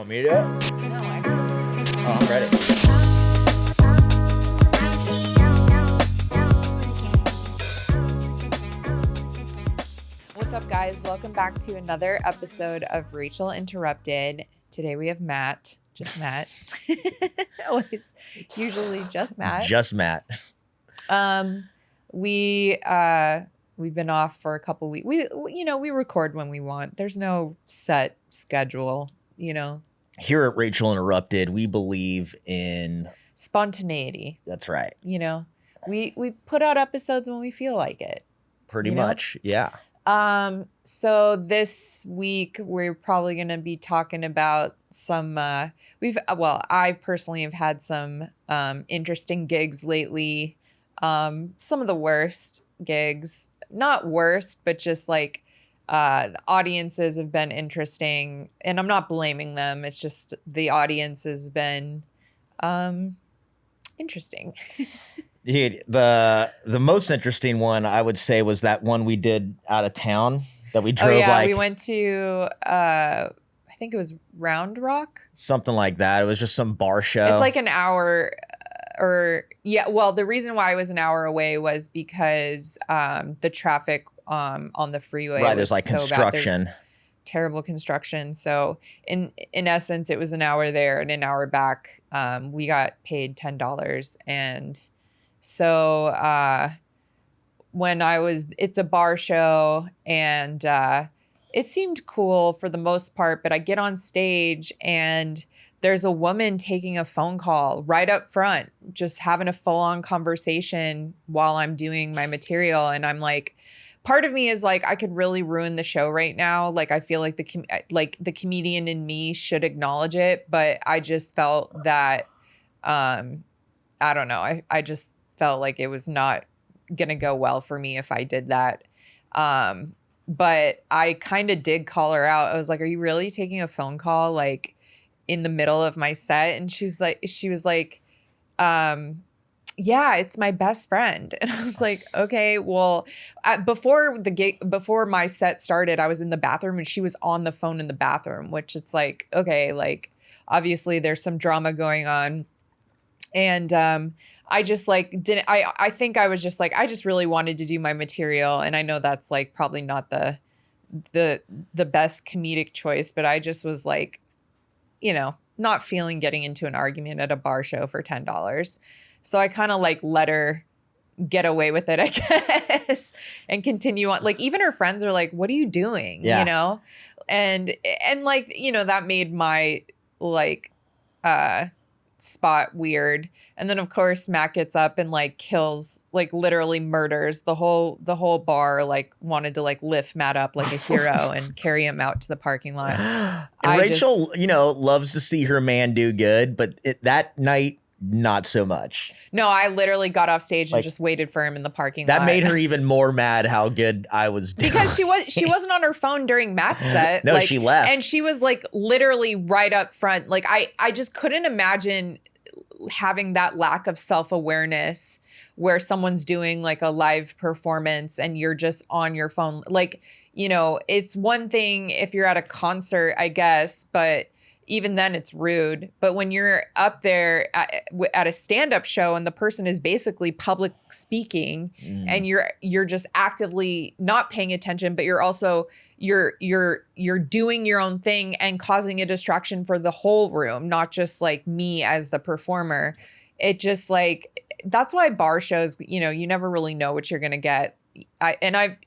Want me to do it? No, Oh, I'm ready. What's up, guys? Welcome back to another episode of Rachel Interrupted. Today we have Matt, just Matt. Usually just Matt. Just Matt. We've been off for a couple weeks. We record when we want. There's no set schedule, Here at Rachel Interrupted, we believe in spontaneity. That's right. We put out episodes when we feel like it. Pretty much, yeah. So this week we're probably going to be talking about some, I personally have had some, interesting gigs lately. Some of the worst gigs, not worst, but just like, the audiences have been interesting, and I'm not blaming them. It's just the audience has been, interesting. Dude, the most interesting one I would say was that one we did out of town that we drove we went to I think it was Round Rock. Something like that. It was just some bar show. It's like an hour the reason why I was an hour away was because the traffic on the freeway was there's like so construction. bad. There's terrible construction. So in essence it was an hour there and an hour back. We got paid $10, and so it's a bar show, and it seemed cool for the most part, but I get on stage and there's a woman taking a phone call right up front, just having a full-on conversation while I'm doing my material. And I'm like, part of me is like, I could really ruin the show right now. Like, I feel like the comedian in me should acknowledge it, but I just felt that, I don't know. I just felt like it was not going to go well for me if I did that. But I kind of did call her out. I was like, are you really taking a phone call? Like, in the middle of my set? And she was like, yeah, it's my best friend. And I was like, okay, well, before my set started, I was in the bathroom and she was on the phone in the bathroom, which it's like, okay, like obviously there's some drama going on. And, I just like, I think I was just like, I just really wanted to do my material. And I know that's like probably not the best comedic choice, but I just was like, not feeling getting into an argument at a bar show for $10. So I kind of like let her get away with it, I guess, and continue on. Like, even her friends are like, what are you doing? Yeah. And like, that made my like, spot weird. And then of course Matt gets up and like kills, like literally murders the whole bar, like wanted to like lift Matt up like a hero and carry him out to the parking lot. And Rachel, loves to see her man do good, but that night, not so much. No, I literally got off stage and just waited for him in the parking lot. That made her even more mad how good I was doing. Because she wasn't on her phone during Matt's set. No, she left. And she was like literally right up front. Like I just couldn't imagine having that lack of self-awareness where someone's doing like a live performance and you're just on your phone. Like, it's one thing if you're at a concert, I guess, but even then it's rude. But when you're up there at a stand-up show and the person is basically public speaking and you're just actively not paying attention, but you're also you're doing your own thing and causing a distraction for the whole room, not just like me as the performer. It just like, that's why bar shows, you never really know what you're going to get. I've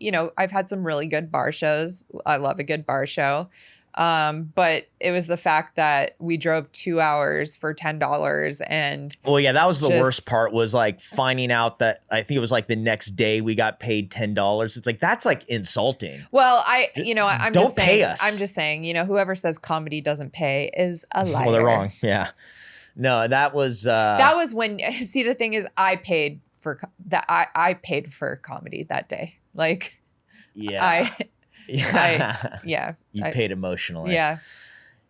had some really good bar shows. I love a good bar show. But it was the fact that we drove 2 hours for $10 and well, yeah, that was the worst part, was like finding out that I think it was like the next day we got paid $10. It's like, that's like insulting. Well, I'm just saying, whoever says comedy doesn't pay is a liar. Well, they're wrong. Yeah. No, that was when, see, the thing is I paid for I paid for comedy that day. Like, yeah. You paid emotionally. Yeah.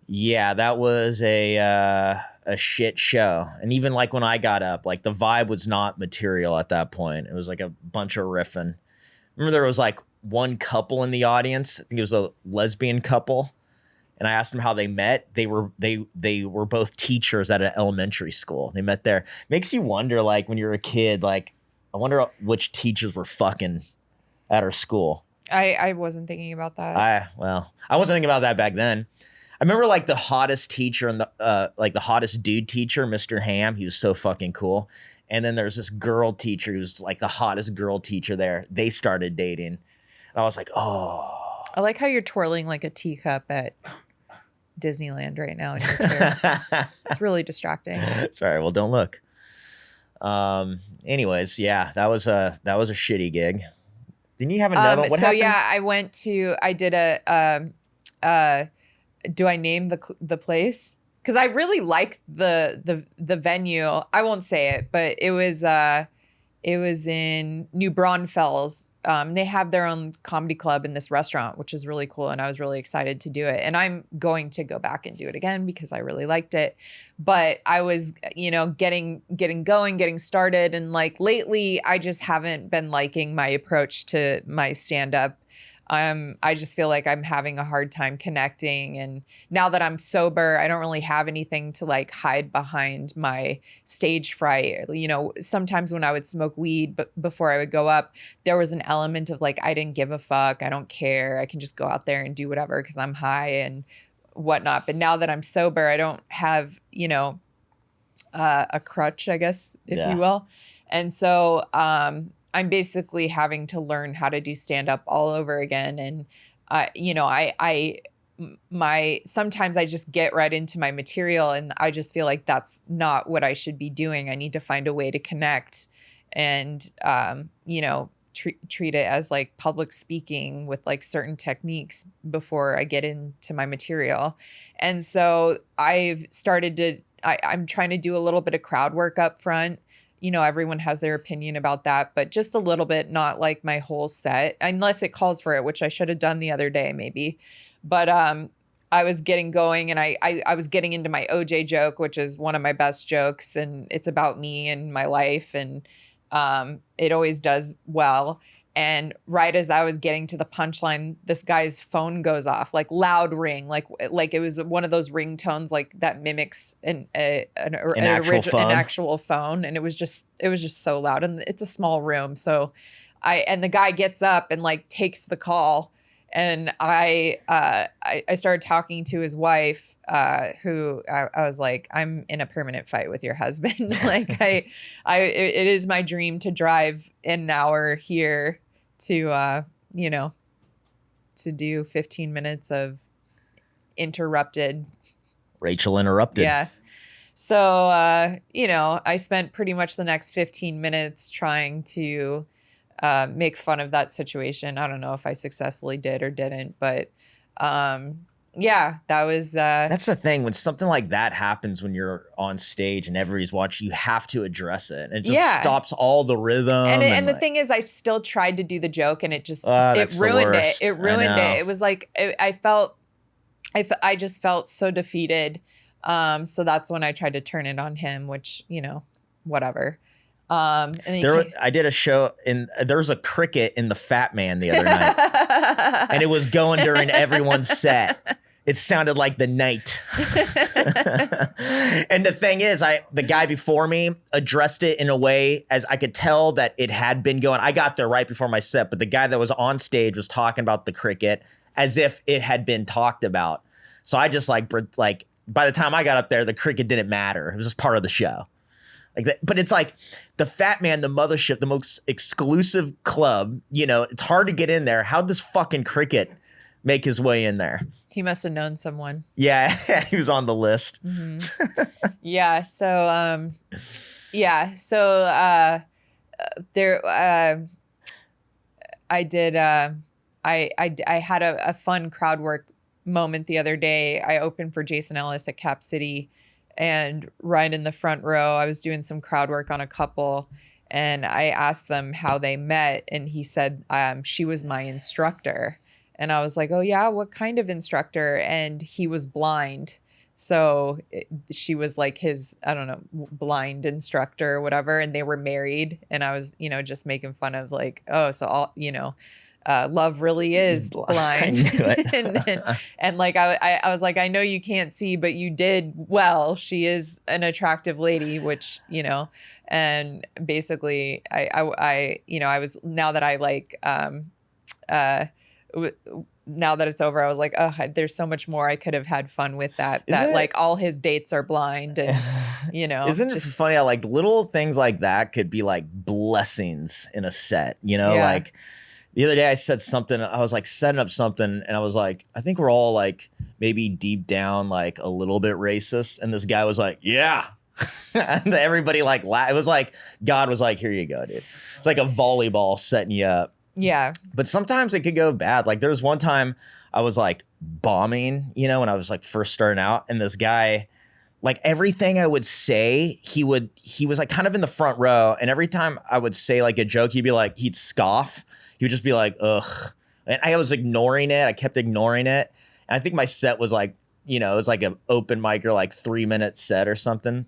Yeah, that was a shit show. And even like when I got up, like the vibe was not material at that point. It was like a bunch of riffing. Remember there was like one couple in the audience. I think it was a lesbian couple. And I asked them how they met. They were both teachers at an elementary school. They met there. Makes you wonder, like when you're a kid, like I wonder which teachers were fucking at our school. I wasn't thinking about that. I wasn't thinking about that back then. I remember like the hottest teacher and the hottest dude teacher, Mr. Ham. He was so fucking cool. And then there's this girl teacher who's like the hottest girl teacher there. They started dating. And I was like, oh. I like how you're twirling like a teacup at Disneyland right now in your chair. It's really distracting. Sorry, well, don't look. Anyways, yeah, that was a shitty gig. Didn't you have another one? What happened? Yeah, I did do I name the place? Because I really like the venue. I won't say it, but it was in New Braunfels. They have their own comedy club in this restaurant, which is really cool. And I was really excited to do it. And I'm going to go back and do it again because I really liked it. But I was, getting going, getting started. And like lately, I just haven't been liking my approach to my stand-up. I just feel like I'm having a hard time connecting. And now that I'm sober, I don't really have anything to like hide behind my stage fright. Sometimes when I would smoke weed, but before I would go up, there was an element of like, I didn't give a fuck. I don't care. I can just go out there and do whatever because I'm high and whatnot. But now that I'm sober, I don't have, a crutch, I guess, if you will. And so, I'm basically having to learn how to do stand up all over again. And, sometimes I just get right into my material and I just feel like that's not what I should be doing. I need to find a way to connect and, treat it as like public speaking with like certain techniques before I get into my material. And so I'm trying to do a little bit of crowd work up front. Everyone has their opinion about that, but just a little bit, not like my whole set, unless it calls for it, which I should have done the other day maybe. But I was getting going and I was getting into my OJ joke, which is one of my best jokes. And it's about me and my life. And it always does well. And right as I was getting to the punchline, this guy's phone goes off, like loud ring, like it was one of those ringtones like that mimics an actual phone. And it was just so loud, and it's a small room. So and the guy gets up and like takes the call, and I started talking to his wife, who I was like, I'm in a permanent fight with your husband. Like it is my dream to drive an hour here to to do 15 minutes of interrupted. Rachel interrupted. Yeah. So, I spent pretty much the next 15 minutes trying to make fun of that situation. I don't know if I successfully did or didn't, but that was that's the thing. When something like that happens when you're on stage and everybody's watching, you have to address it. And it just stops all the rhythm. And the thing is, I still tried to do the joke and it just it ruined it. It ruined it. It was like I just felt so defeated. So that's when I tried to turn it on him, which, whatever. And then I did a show there was a cricket in the Fat Man the other night, and it was going during everyone's set. It sounded like the night. And the thing is, the guy before me addressed it in a way as I could tell that it had been going. I got there right before my set, but the guy that was on stage was talking about the cricket as if it had been talked about. So I just like by the time I got up there, the cricket didn't matter. It was just part of the show. Like that, but it's like the Fat Man, the mothership, the most exclusive club. It's hard to get in there. How'd this fucking cricket make his way in there? He must have known someone. Yeah, he was on the list. Mm-hmm. Yeah. So, there. I did. I had a fun crowd work moment the other day. I opened for Jason Ellis at Cap City. And right in the front row, I was doing some crowd work on a couple, and I asked them how they met, and he said she was my instructor. And I was like, oh yeah, what kind of instructor? And he was blind. So she was like his, I don't know, blind instructor or whatever, and they were married. And I was, just making fun of like, oh, so all, love really is blind. and like I was like, I know you can't see, but you did well. She is an attractive lady, which, you know, and basically I you know, I was, now that I like now that it's over, I was like, oh, there's so much more I could have had fun with that. Like all his dates are blind, and you know. Isn't it funny how like little things like that could be like blessings in a set, you know? Like the other day I said something, I was like setting up something, and I was like, I think we're all like maybe deep down like a little bit racist. And this guy was like, yeah. And everybody like laughed. It was like God was like, here you go, dude. It's like a volleyball setting you up. Yeah. But sometimes it could go bad. Like there was one time I was like bombing, you know, when I was like first starting out, and this guy, like everything I would say, he was like kind of in the front row, and every time I would say like a joke, he'd scoff. He would just be like, ugh. And I was ignoring it. I kept ignoring it. And I think my set was like, you know, it was like an open mic or like 3-minute set or something.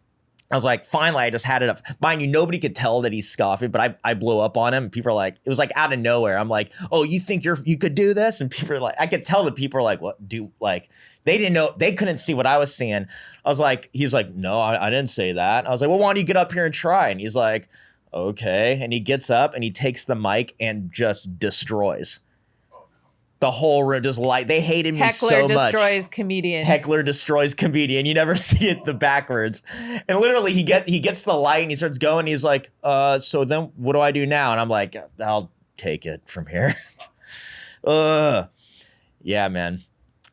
I was like, finally, I just had it up. Mind you, nobody could tell that he's scoffing, but I blew up on him. People are like, it was like out of nowhere. I'm like, oh, you think you could do this? And people are like, I could tell that people are like, what do, like, they didn't know, they couldn't see what I was seeing. I was like, he's like, no, I didn't say that. I was like, well, why don't you get up here and try? And he's like, okay. And he gets up and he takes the mic and just destroys. The whole room, just like, they hated me so much. Heckler destroys comedian. Heckler destroys comedian. You never see it the backwards. And literally he gets the light and he starts going. He's like, so then what do I do now? And I'm like, I'll take it from here. Yeah, man.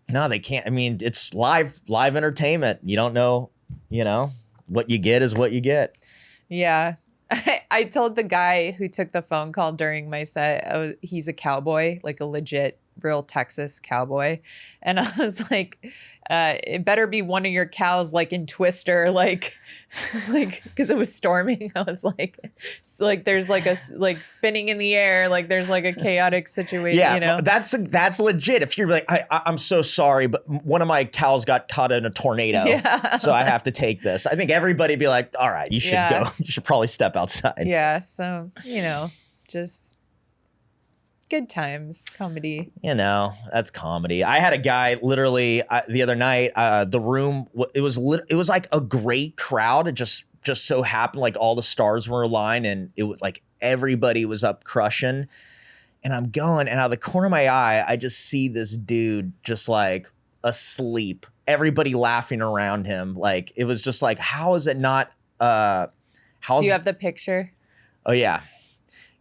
No, they can't. I mean, it's live entertainment. You don't know, you know, what you get is what you get. Yeah. I told the guy who took the phone call during my set, he's a cowboy, like a legit real Texas cowboy. And I was like, it better be one of your cows, like in Twister, like, because it was storming. I was like, there's like like spinning in the air, like there's like a chaotic situation. Yeah, you know, that's legit. If you're like, I'm so sorry, but one of my cows got caught in a tornado, so I have to take this. I think everybody'd be like, all right, you should go. You should probably step outside. Yeah, so you know, just good times, comedy. You know, that's comedy. I had a guy literally the other night. The room, it was like a great crowd. It just so happened like all the stars were aligned, and it was like everybody was up crushing. And I'm going, and out of the corner of my eye, I just see this dude just like asleep. Everybody laughing around him. Like it was just like, how is it not? Do you have the picture? Oh yeah,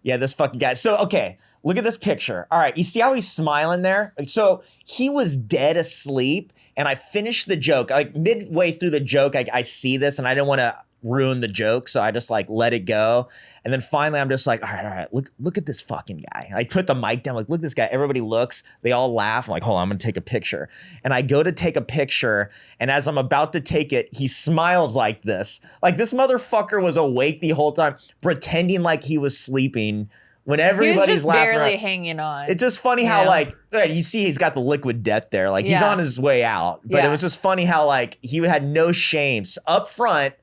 this fucking guy. So okay. Look at this picture. All right, you see how he's smiling there? So he was dead asleep, and I finished the joke. Like midway through the joke, I see this, and I didn't want to ruin the joke, so I just like let it go. And then finally, I'm just like, all right, look at this fucking guy. I put the mic down, like, look at this guy. Everybody looks, they all laugh. I'm like, hold on, I'm gonna take a picture. And I go to take a picture, and as I'm about to take it, he smiles like this. Like this motherfucker was awake the whole time, pretending like he was sleeping. When everybody's he was just laughing, barely hanging on. It's just funny how like you see he's got the liquid death there, like he's on his way out. But it was just funny how like he had no shame up front.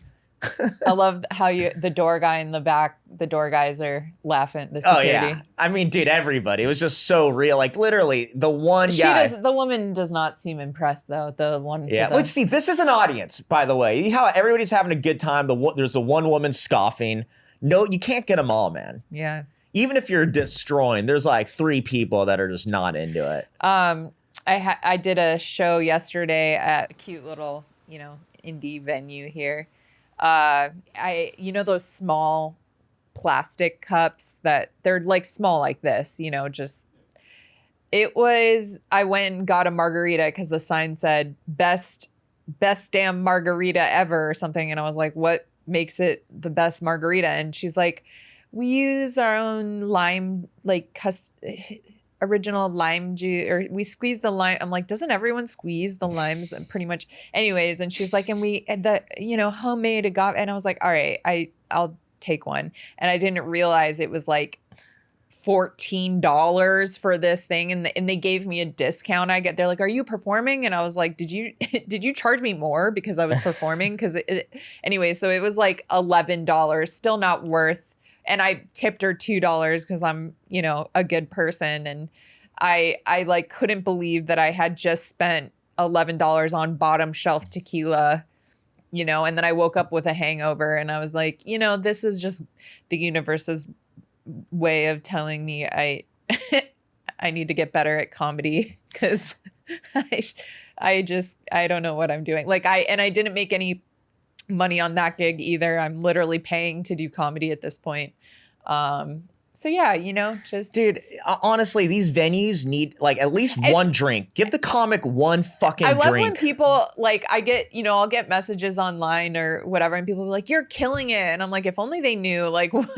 I love how the door guy in the back, the door guys are laughing. The security. Oh yeah, I mean, dude, everybody. It was just so real. Like literally, the one guy. The woman does not seem impressed though. The one. Yeah. Let's see. This is an audience, by the way. How everybody's having a good time. There's the one woman scoffing. No, you can't get them all, man. Yeah. Even if you're destroying, there's like 3 people that are just not into it. I did a show yesterday at a cute little, you know, indie venue here. You know those small plastic cups that they're like small like this, you know, just I went and got a margarita because the sign said best damn margarita ever or something. And I was like, what makes it the best margarita? And she's like, we use our own lime, like original lime juice, or we squeeze the lime. I'm like, doesn't everyone squeeze the limes pretty much? Anyways, and she's like, and homemade agave. And I was like, all right, I'll take one. And I didn't realize it was like $14 for this thing, and they gave me a discount. They're like, are you performing? And I was like, did you charge me more because I was performing? Because anyway, so it was like $11, still not worth and I tipped her $2 because I'm, you know, a good person. And I like couldn't believe that I had just spent $11 on bottom shelf tequila, you know, and then I woke up with a hangover and I was like, you know, this is just the universe's way of telling me I need to get better at comedy because I don't know what I'm doing. Like I didn't make any money on that gig either. I'm literally paying to do comedy at this point. So yeah, you know, just dude, honestly, these venues need like at least one drink. Give the comic one fucking I love drink. when people like I get, you know, I'll get messages online or whatever, and people be like, "You're killing it," and I'm like, if only they knew like what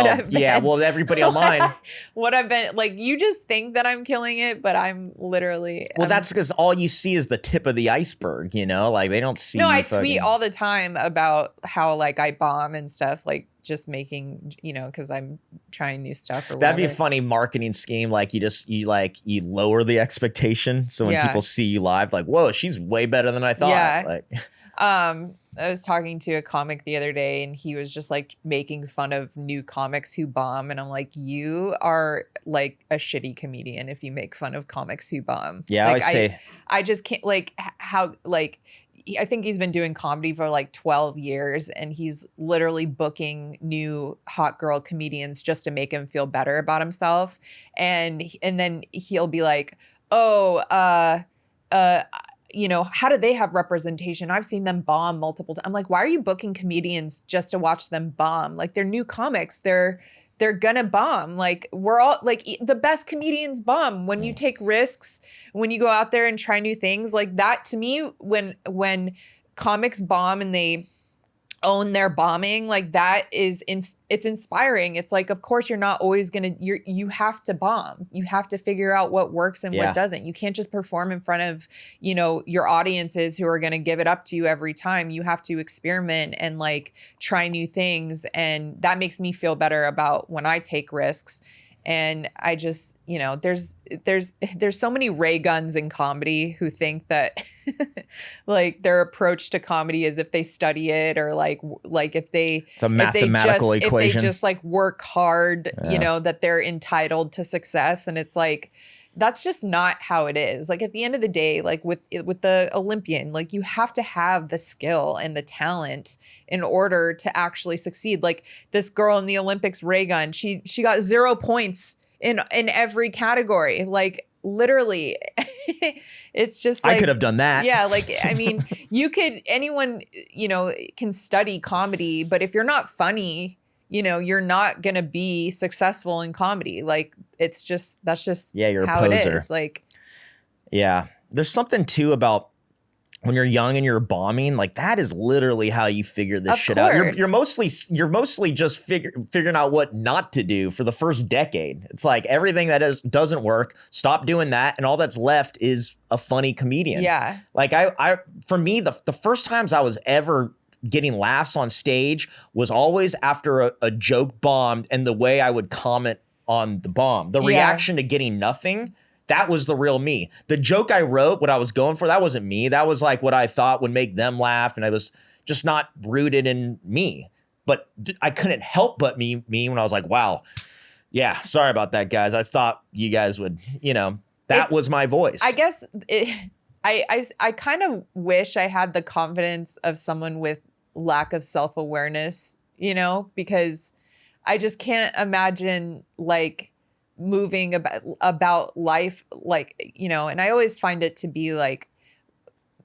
I've been, everybody online. What I've been like. You just think that I'm killing it, but I'm literally. Well, that's because all you see is the tip of the iceberg. You know, like they don't see. No, I tweet all the time about how like I bomb and stuff, like just making, you know, because I'm trying new stuff or whatever. That'd be a funny marketing scheme. Like you lower the expectation, so when people see you live, like, whoa, she's way better than I thought. Yeah. Like, I was talking to a comic the other day and he was just like making fun of new comics who bomb. And I'm like, you are like a shitty comedian if you make fun of comics who bomb. Yeah, like, I would say. I just can't like how like I think he's been doing comedy for like 12 years and he's literally booking new hot girl comedians just to make him feel better about himself. And then he'll be like, oh, you know, how do they have representation? I've seen them bomb multiple times. I'm like, why are you booking comedians just to watch them bomb? Like they're new comics. They're gonna bomb. Like we're all like the best comedians bomb when you take risks, when you go out there and try new things. Like that to me, when comics bomb and they own their bombing, like that is it's inspiring. It's like, of course you're not always gonna, you have to bomb. You have to figure out what works and what doesn't. You can't just perform in front of, you know, your audiences who are gonna give it up to you every time. You have to experiment and like try new things. And that makes me feel better about when I take risks. And I just, you know, there's so many ray guns in comedy who think that like their approach to comedy is if they study it or like if they it's a mathematical equation. If they just like work hard, you know, that they're entitled to success. And it's like that's just not how it is. Like at the end of the day, like with the Olympian, like you have to have the skill and the talent in order to actually succeed. Like this girl in the Olympics, ray gun, she got 0 points in every category. Like literally, it's just like, I could have done that. Yeah, like I mean, anyone, you know, can study comedy, but if you're not funny, you know, you're not going to be successful in comedy. Like that's just you're how a poser. it is. Like, yeah, there's something too about when you're young and you're bombing, like that is literally how you figure this shit out. You're mostly just figuring out what not to do for the first decade. It's like everything that doesn't work, stop doing that, and all that's left is a funny comedian. Yeah. Like I for me, the first times I was ever getting laughs on stage was always after a joke bombed, and the way I would comment on the bomb, the reaction to getting nothing. That was the real me. The joke I wrote, what I was going for, that wasn't me. That was like what I thought would make them laugh. And I was just not rooted in me. But I couldn't help but me when I was like, wow, yeah, sorry about that, guys. I thought you guys would, you know, that was my voice. I guess I kind of wish I had the confidence of someone with lack of self-awareness, you know, because I just can't imagine like moving about life, like, you know, and I always find it to be like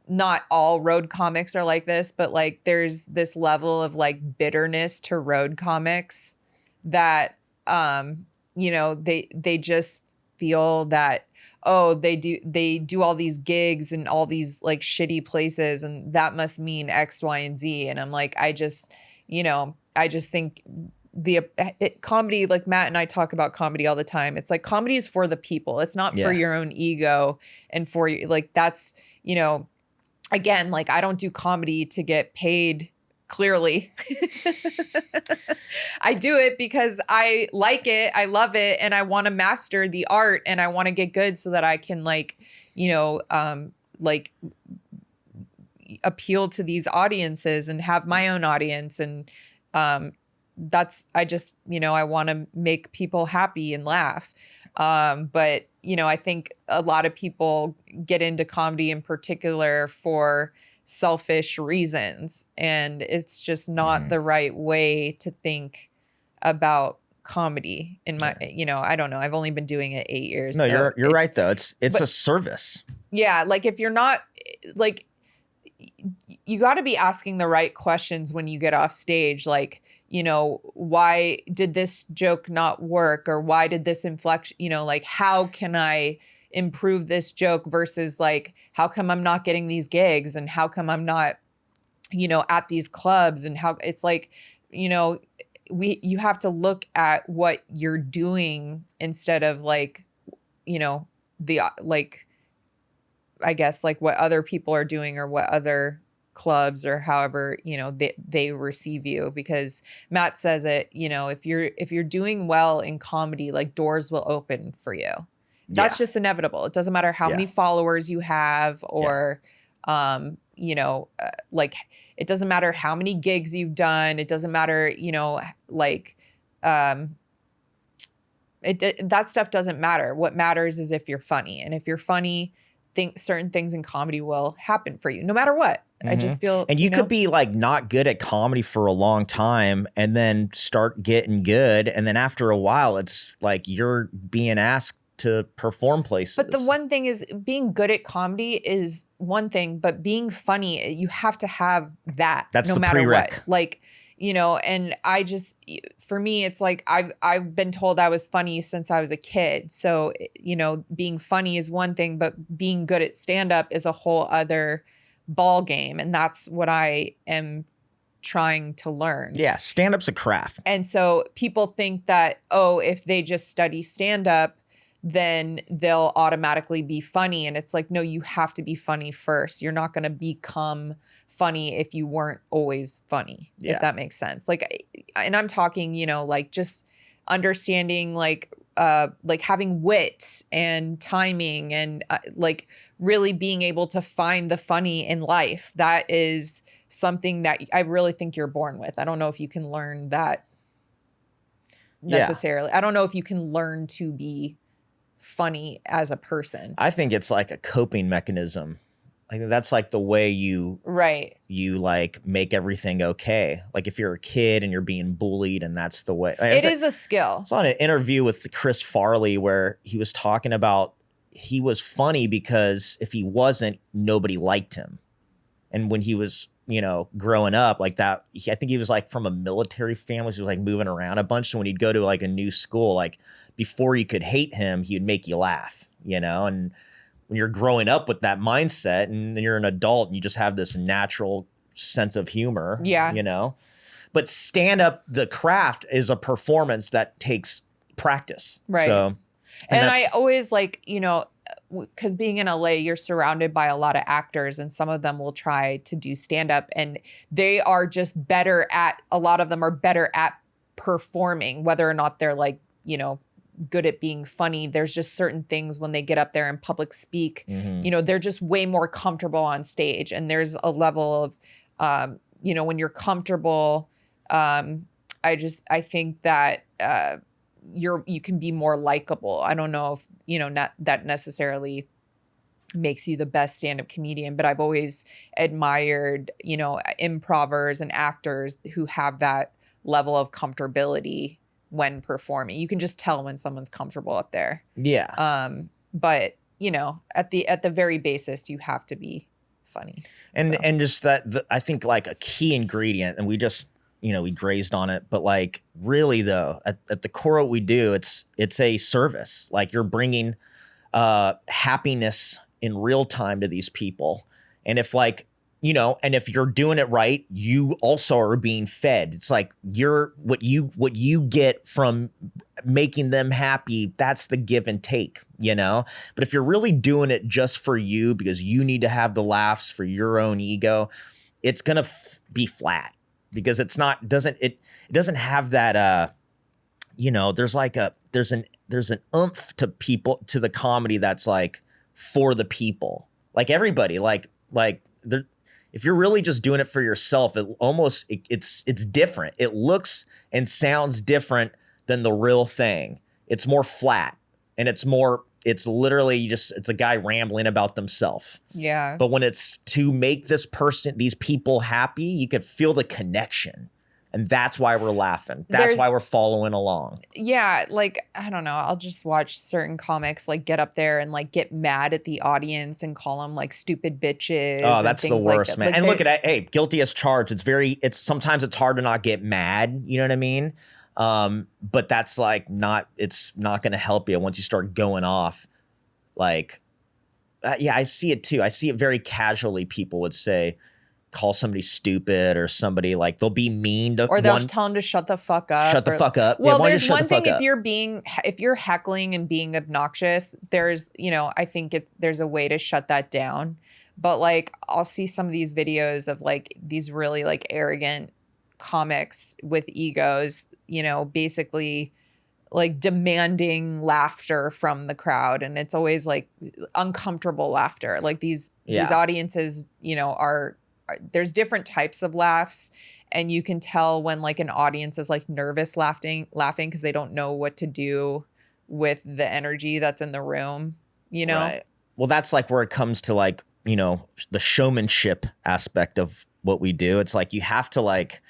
not all road comics are like this, but like there's this level of like bitterness to road comics that you know, they just feel that, oh, they do all these gigs and all these like shitty places and that must mean X, Y, and Z. And I'm like, I just think comedy, like Matt and I talk about comedy all the time. It's like comedy is for the people. It's not for your own ego and for like, that's, you know, again, like I don't do comedy to get paid. Clearly, I do it because I like it. I love it. And I want to master the art and I want to get good so that I can like, you know, like appeal to these audiences and have my own audience and, I just, I want to make people happy and laugh. But, I think a lot of people get into comedy in particular for selfish reasons, and it's just not the right way to think about comedy in my, I don't know. I've only been doing it 8 years. No, so you're right though. It's a service. Yeah. Like if you're not like, you got to be asking the right questions when you get off stage. Like, why did this joke not work? Or why did this inflection, like, how can I improve this joke versus like, how come I'm not getting these gigs? And how come I'm not, at these clubs? And how it's like, you have to look at what you're doing instead of like, like, I guess like what other people are doing or what other clubs or however, they receive you. Because Matt says it, if you're doing well in comedy, like doors will open for you. That's just inevitable. It doesn't matter how many followers you have or, like it doesn't matter how many gigs you've done. It doesn't matter, like, that stuff doesn't matter. What matters is if you're funny. And if you're funny, certain things in comedy will happen for you no matter what. I just feel, and you could be like not good at comedy for a long time and then start getting good. And then after a while, it's like you're being asked to perform places. But the one thing is being good at comedy is one thing, but being funny, you have to have that. That's no the matter prereq. what. Like, and I just, for me, it's like I've been told I was funny since I was a kid. So, being funny is one thing, but being good at stand-up is a whole other ball game. And that's what I am trying to learn. Yeah, stand-up's a craft. And so people think that, if they just study stand-up, then they'll automatically be funny. And it's like, no, you have to be funny first. You're not going to become funny if you weren't always funny, if that makes sense. Like, and I'm talking, like just understanding, like having wit and timing and like really being able to find the funny in life. That is something that I really think you're born with. I don't know if you can learn that necessarily. I don't know if you can learn to be funny as a person. I think it's like a coping mechanism. I think that's like the way you like make everything okay. Like if you're a kid and you're being bullied and that's the way. It is a skill. I saw an interview with Chris Farley where he was talking about he was funny because if he wasn't, nobody liked him. And when he was, growing up like that, I think he was like from a military family. So he was like moving around a bunch. So when he'd go to like a new school, like before you could hate him, he'd make you laugh, and when you're growing up with that mindset and then you're an adult and you just have this natural sense of humor, but stand up, the craft is a performance that takes practice. Right. So, and I always like, because being in LA, you're surrounded by a lot of actors and some of them will try to do stand up and they are just a lot of them are better at performing, whether or not they're like, good at being funny. There's just certain things when they get up there and public speak, they're just way more comfortable on stage. And there's a level of, when you're comfortable, I think that you can be more likable. I don't know if, not that necessarily makes you the best stand-up comedian, but I've always admired, improvers and actors who have that level of comfortability when performing. You can just tell when someone's comfortable up there. Yeah. But at the very basis, you have to be funny. And just that, I think like a key ingredient, and we just, we grazed on it, but like really though, at the core of what we do, it's a service. Like you're bringing happiness in real time to these people. And if like, and if you're doing it right, you also are being fed. It's like what you get from making them happy, that's the give and take, But if you're really doing it just for you because you need to have the laughs for your own ego, it's going to be flat because it doesn't have that, there's an oomph to people, to the comedy that's like for the people, like everybody, like if you're really just doing it for yourself, it's different. It looks and sounds different than the real thing. It's more flat, and it's literally it's a guy rambling about themselves. Yeah. But when it's to make these people happy, you could feel the connection. And that's why we're laughing. That's why we're following along. Yeah, like, I don't know. I'll just watch certain comics like get up there and like get mad at the audience and call them like stupid bitches. Oh, that's the worst, like man. And look at that. Hey, guilty as charged. Sometimes it's hard to not get mad. You know what I mean? But that's like it's not going to help you once you start going off. Like, yeah, I see it too. I see it very casually. People would say, call somebody stupid or somebody like they'll be mean to or they'll tell them to shut the fuck up. Shut the fuck up. Well, there's one thing if you're heckling and being obnoxious, there's, I think there's a way to shut that down. But like I'll see some of these videos of like these really like arrogant comics with egos, basically like demanding laughter from the crowd, and it's always like uncomfortable laughter. Like these audiences, there's different types of laughs, and you can tell when like an audience is like nervous laughing because they don't know what to do with the energy that's in the room, Right. Well, that's like where it comes to like, the showmanship aspect of what we do. It's like you have to like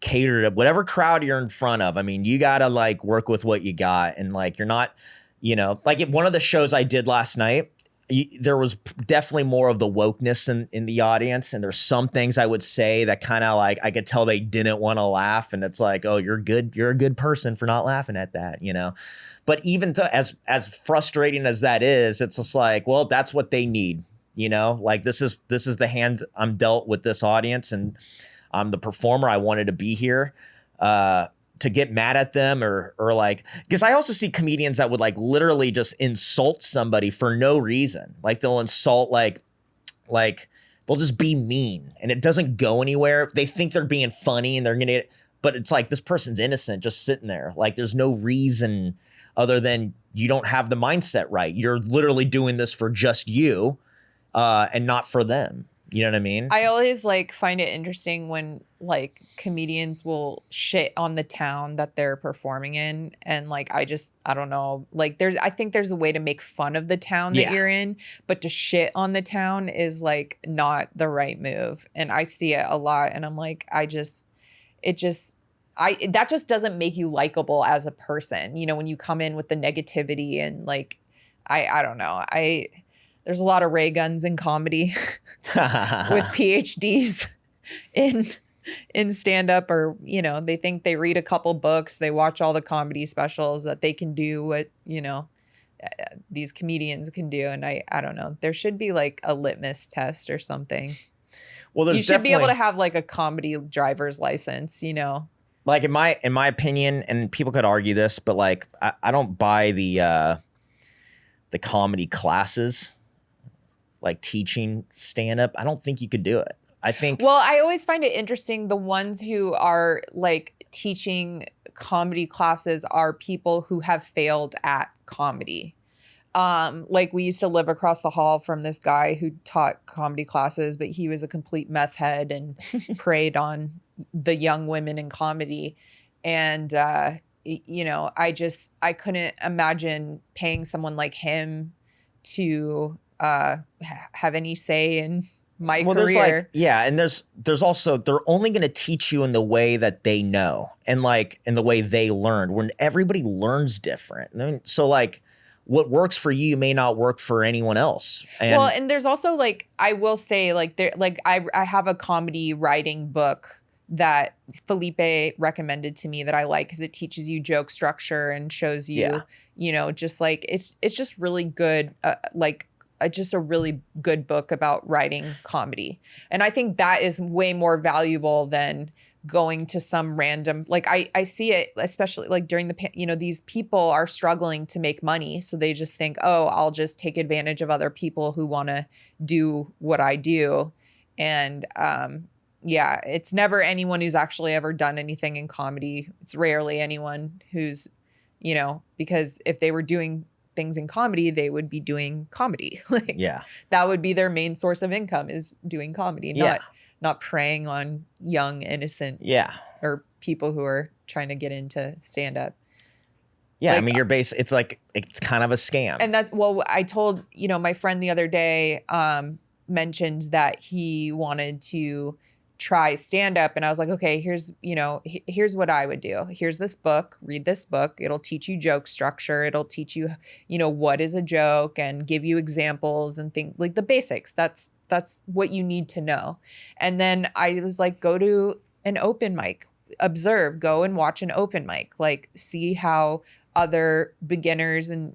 cater to whatever crowd you're in front of. I mean, you got to like work with what you got, and like you're not, like at one of the shows I did last night, there was definitely more of the wokeness in the audience. And there's some things I would say that kind of like, I could tell they didn't want to laugh. And it's like, oh, you're a good person for not laughing at that, But even as frustrating as that is, it's just like, well, that's what they need, like this is the hand I'm dealt with this audience. And I'm the performer. I wanted to be here. To get mad at them or like, because I also see comedians that would like literally just insult somebody for no reason. Like they'll insult like they'll just be mean and it doesn't go anywhere. They think they're being funny and they're going to, but it's like this person's innocent just sitting there. Like there's no reason other than you don't have the mindset right. You're literally doing this for just you and not for them. You know what I mean? I always like find it interesting when like comedians will shit on the town that they're performing in. And like, I don't know, like I think there's a way to make fun of the town that you're in, but to shit on the town is like not the right move. And I see it a lot. And I'm like, that just doesn't make you likable as a person. When you come in with the negativity and like, I don't know. There's a lot of ray guns in comedy with PhDs in stand-up, or, they think they read a couple books, they watch all the comedy specials that they can do what, these comedians can do. And I don't know. There should be like a litmus test or something. Well, you should be able to have like a comedy driver's license, Like in my opinion, and people could argue this, but like I don't buy the comedy classes. Like teaching stand-up, I don't think you could do it. I think. Well, I always find it interesting. The ones who are like teaching comedy classes are people who have failed at comedy. Like we used to live across the hall from this guy who taught comedy classes, but he was a complete meth head and preyed on the young women in comedy. And, I couldn't imagine paying someone like him to have any say in my career. And there's also, they're only going to teach you in the way that they know and like in the way they learned, when everybody learns different. I mean, so like what works for you may not work for anyone else. And there's also like, I will say like I have a comedy writing book that Felipe recommended to me that I like because it teaches you joke structure and shows you, just like it's just really good, just a really good book about writing comedy. And I think that is way more valuable than going to some random, like I see it, especially like during these people are struggling to make money. So they just think, oh, I'll just take advantage of other people who want to do what I do. And it's never anyone who's actually ever done anything in comedy. It's rarely anyone who's, because if they were doing things in comedy, they would be doing comedy. That would be their main source of income, is doing comedy, not preying on young, innocent Yeah. or people who are trying to get into stand up. Yeah, Like, I mean, it's kind of a scam. And that's, well, I told, my friend the other day mentioned that he wanted to try stand up. And I was like, okay, here's what I would do. Here's this book, read this book. It'll teach you joke structure. It'll teach you, what is a joke and give you examples and things like the basics. That's what you need to know. And then I was like, go to an open mic, go and watch an open mic, like see how other beginners and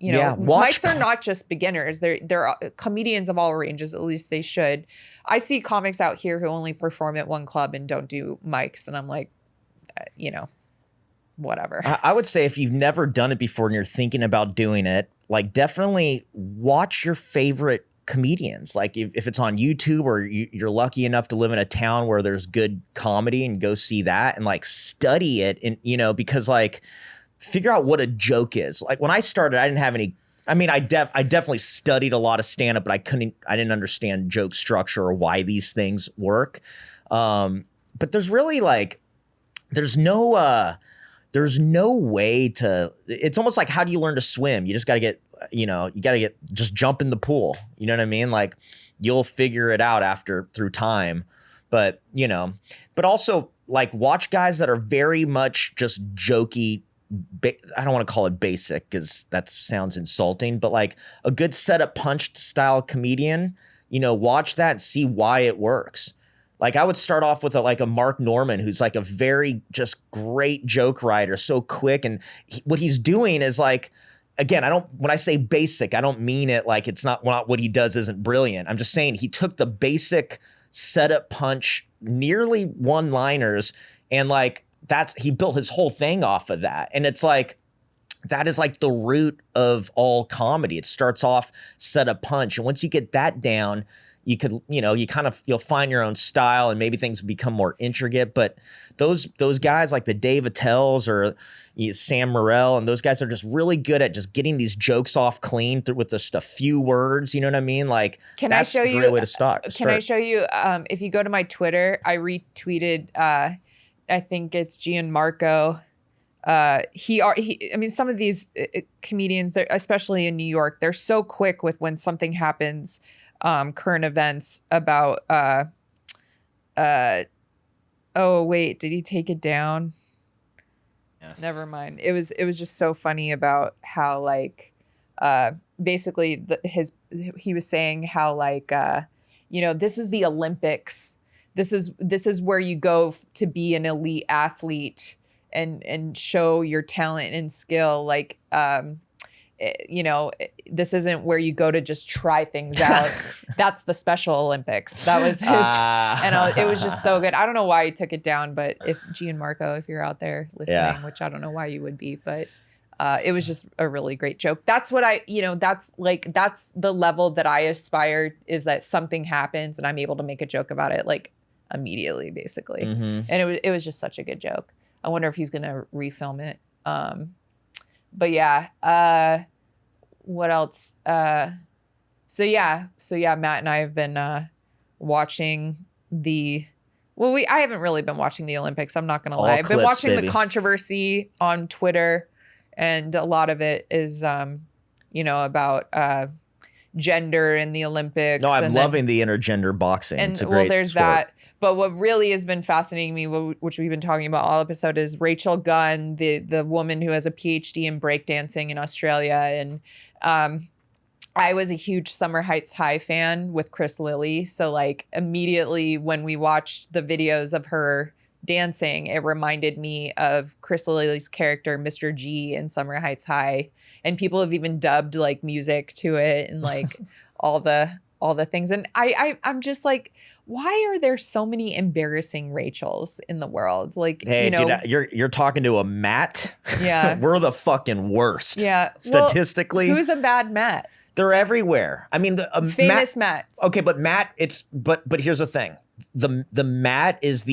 mics are not just beginners. They're comedians of all ranges. At least they should. I see comics out here who only perform at one club and don't do mics, and I'm like, whatever. I would say if you've never done it before and you're thinking about doing it, like definitely watch your favorite comedians. Like if it's on YouTube or you're lucky enough to live in a town where there's good comedy, and go see that and like study it, and because like figure out what a joke is. Like when I started, I didn't have any. I mean, I definitely studied a lot of stand-up, but I didn't understand joke structure or why these things work. But there's really like, there's no way to. It's almost like, how do you learn to swim? You just got to get, just jump in the pool. You know what I mean? Like you'll figure it out through time. But but also like watch guys that are very much just jokey. I don't want to call it basic because that sounds insulting, but like a good setup punch style comedian, watch that and see why it works. Like I would start off with a Mark Norman, who's like a very just great joke writer, so quick. And what he's doing is like, again, when I say basic, I don't mean it like it's not what he does isn't brilliant. I'm just saying he took the basic setup punch, nearly one-liners, and like, he built his whole thing off of that. And it's like, that is like the root of all comedy. It starts off set a punch. And once you get that down, you could, you'll find your own style and maybe things become more intricate. But those guys like the Dave Attell's or Sam Morrell, and those guys are just really good at just getting these jokes off clean with just a few words. You know what I mean? Like, that's a great way to start. Can I show you, if you go to my Twitter, I retweeted, I think it's Gianmarco. Some of these comedians, especially in New York, they're so quick with when something happens, current events about, oh wait, did he take it down? Yeah. Never mind. It was just so funny about how like, basically he was saying how like, this is the Olympics. This is where you go to be an elite athlete and show your talent and skill. Like, this isn't where you go to just try things out. That's the Special Olympics. That was his, and it was just so good. I don't know why he took it down, but if Gianmarco, if you're out there listening, which I don't know why you would be, but it was just a really great joke. That's what that's the level that I aspire, is that something happens and I'm able to make a joke about it like immediately, basically. Mm-hmm. And it was just such a good joke. I wonder if he's gonna refilm it. But yeah, what else? So yeah, Matt and I have been watching I haven't really been watching the Olympics, I'm not gonna lie. I've been watching the controversy on Twitter, and a lot of it is about gender in the Olympics. No, I'm loving the intergender boxing. And it's a great there's sport. that. But what really has been fascinating me, which we've been talking about all episode, is Rachel Gunn, the woman who has a PhD in breakdancing in Australia. And I was a huge Summer Heights High fan with Chris Lilly. So like immediately when we watched the videos of her dancing, it reminded me of Chris Lilly's character, Mr. G, in Summer Heights High. And people have even dubbed like music to it and like all the things. And I'm just like, why are there so many embarrassing Rachels in the world? Like, hey, you're talking to a Matt. Yeah. We're the fucking worst. Yeah. Statistically. Well, who's a bad Matt? They're everywhere. I mean, the famous Matt. Okay, but Matt, but here's the thing. The Matt is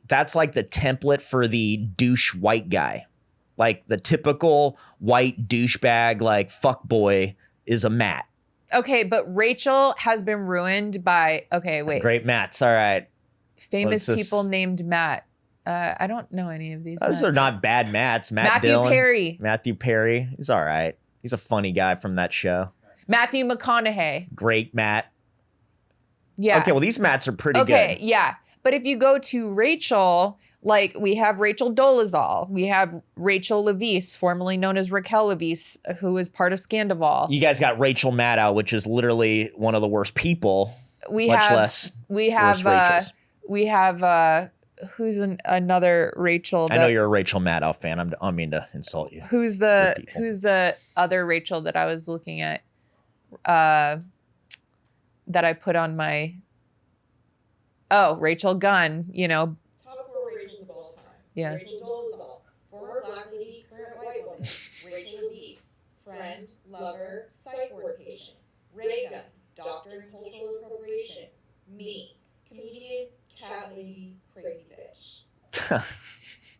that's like the template for the douche white guy. Like the typical white douchebag, like fuck boy, is a Matt. Okay, but Rachel has been ruined by, okay, wait. Great Matts, all right. Famous people named Matt. I don't know any of these. Those are not bad Matts. Matthew Dillon, Perry. Matthew Perry. He's all right. He's a funny guy from that show. Matthew McConaughey. Great Matt. Yeah. Okay, well, these Matts are pretty good. Okay, yeah. But if you go to Rachel, like we have Rachel Dolezal, we have Rachel Levice, formerly known as Raquel Levice, who is part of Scandival. You guys got Rachel Maddow, which is literally one of the worst people. We much have less Rachels. We have who's another Rachel? I know you're a Rachel Maddow fan. I don't mean to insult you. Who's the other Rachel that I was looking at? That I put on my. Oh, Rachel Gunn, you know. Top 4 Rachels of all time. Yeah. Rachel Dolezal, former black lady, current white woman. Rachel Levice, friend, lover, psych ward patient. Reagan, doctor in cultural appropriation. Me, comedian, cat lady, crazy bitch.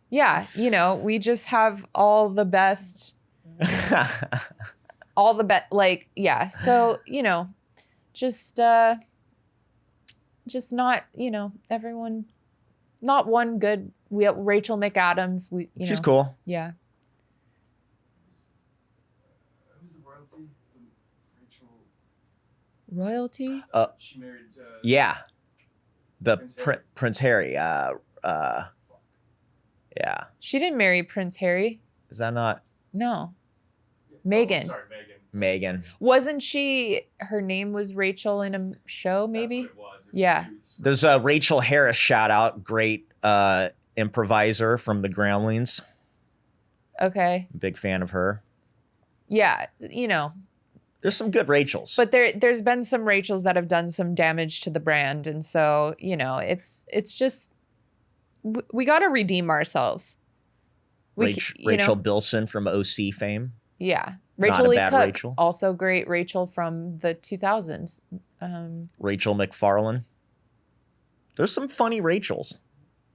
Yeah, you know, we just have all the best. Like, yeah. So, you know, just not, you know, everyone, not one good. We have Rachel McAdams. She's cool. Yeah. Who's the royalty? Rachel. Royalty? She married. Yeah. The Prince Prince Harry. Harry? Yeah. She didn't marry Prince Harry. Is that not No. Yeah. Meghan. Oh, sorry, Meghan. Megan? Wasn't she, her name was Rachel in a show, maybe? That's what it was. It was Yeah. Suits. There's a Rachel Harris shout out. Great improviser from the Groundlings. Okay. Big fan of her. Yeah, you know, There's some good Rachels. but there's been some Rachels that have done some damage to the brand. And so, you know, it's just, we got to redeem ourselves. Rachel Bilson from OC fame. Yeah. Not Rachel a Lee bad Cook, Rachel. also great Rachel from the 2000s. Rachel McFarlane. There's some funny Rachels.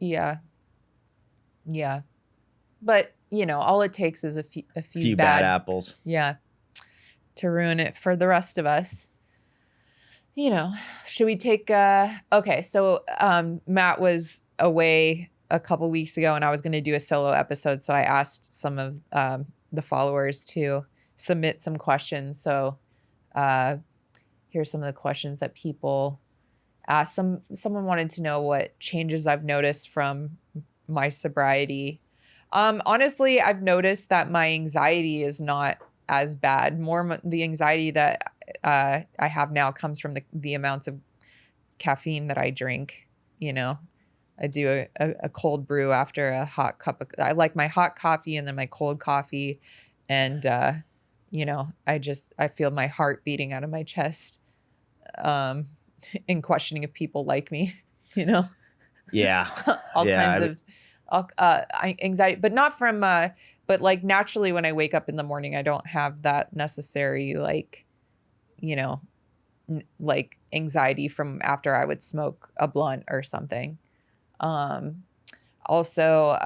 Yeah. Yeah. But, you know, all it takes is a few Bad apples. Yeah. To ruin it for the rest of us. You know, should we take okay, so Matt was away a couple weeks ago and I was going to do a solo episode, so I asked some of the followers to submit some questions. So here's some of the questions that people asked. Someone wanted to know what changes I've noticed from my sobriety. Honestly, I've noticed that my anxiety is not as bad. The anxiety that I have now comes from the amounts of caffeine that I drink. You know, I do a cold brew after a hot cup of, I like my hot coffee and then my cold coffee. And, you know, I feel my heart beating out of my chest, in questioning if people like me, you know? Yeah. All kinds of anxiety, but not from, but like naturally when I wake up in the morning, I don't have that necessary, like, you know, like anxiety from after I would smoke a blunt or something. Also,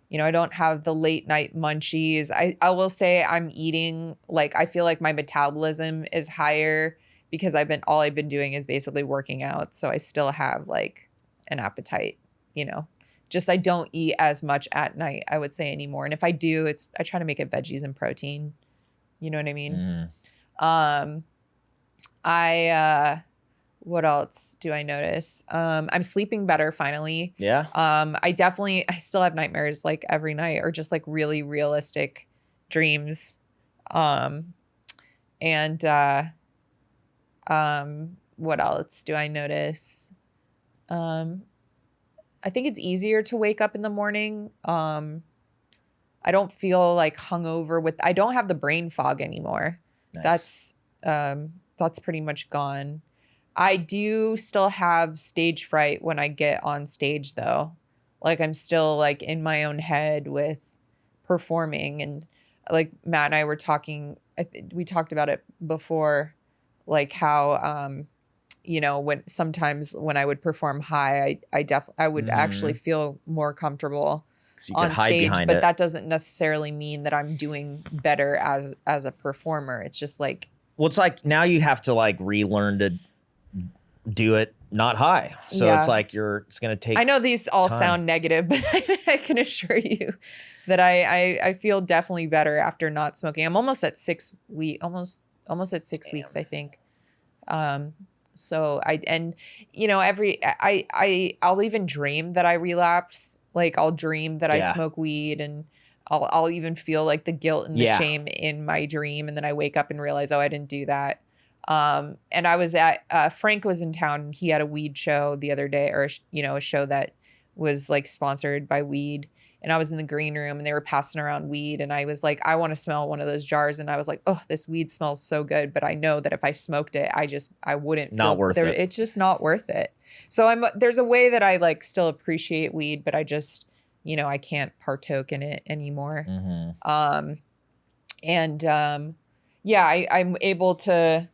you know, I don't have the late night munchies. I will say I'm eating, like, I feel like my metabolism is higher because all I've been doing is basically working out. So I still have like an appetite, you know, just I don't eat as much at night, I would say, anymore. And if I do, I try to make it veggies and protein. You know what I mean? What else do I notice? I'm sleeping better finally. Yeah. I still have nightmares like every night, or just like really realistic dreams. What else do I notice? I think it's easier to wake up in the morning. I don't feel like hungover I don't have the brain fog anymore. Nice. That's pretty much gone. I do still have stage fright when I get on stage though. Like I'm still like in my own head with performing, and like Matt and I were talking, we talked about it before, like how, you know, when I would perform high, I would actually feel more comfortable on stage, but that doesn't necessarily mean that I'm doing better as a performer. It's just like, well, it's like now you have to like relearn to do it not high. So Yeah. it's like it's going to take. I know these all time. sound negative, but I can assure you that I feel definitely better after not smoking. I'm almost at 6 weeks, almost at 6 weeks, I think. So I'll even dream that I relapse. Like I'll dream that I smoke weed, and I'll even feel like the guilt and the shame in my dream. And then I wake up and realize, oh, I didn't do that. And I was at, Frank was in town, and he had a weed show the other day, or, a show that was like sponsored by weed. And I was in the green room, and they were passing around weed. And I was like, I want to smell one of those jars. And I was like, oh, this weed smells so good. But I know that if I smoked it, I wouldn't feel worth it. It's just not worth it. So there's a way that I like still appreciate weed, but I just, I can't partake in it anymore. Mm-hmm. I'm able to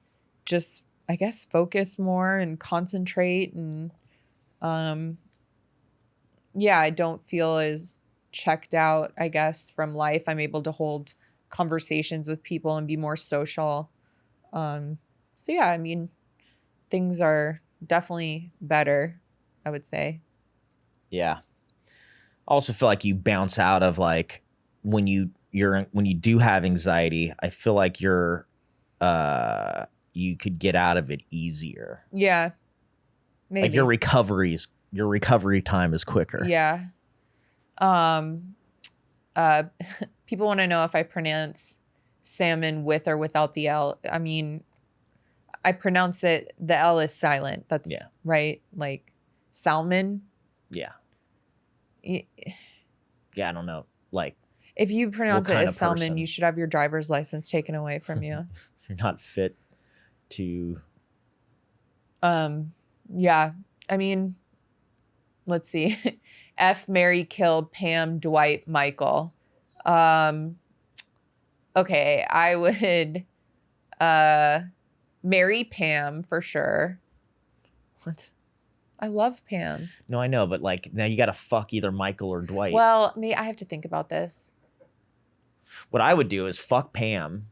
just, I guess, focus more and concentrate. And I don't feel as checked out, I guess, from life. I'm able to hold conversations with people and be more social. Things are definitely better, I would say. Yeah. I also feel like you bounce out of like when you do have anxiety, I feel like you could get out of it easier. Yeah. Maybe. Like your recovery time is quicker. Yeah. People want to know if I pronounce salmon with or without the L. I mean, I pronounce it, the L is silent. That's right. Like salmon. Yeah. Yeah, I don't know. Like, if you pronounce it as salmon, you should have your driver's license taken away from you. You're not fit to. Yeah. I mean, let's see. F, Mary, killed, Pam, Dwight, Michael. Okay, I would marry Pam for sure. What? I love Pam. No, I know, but like now you got to fuck either Michael or Dwight. Well, I have to think about this. What I would do is fuck Pam.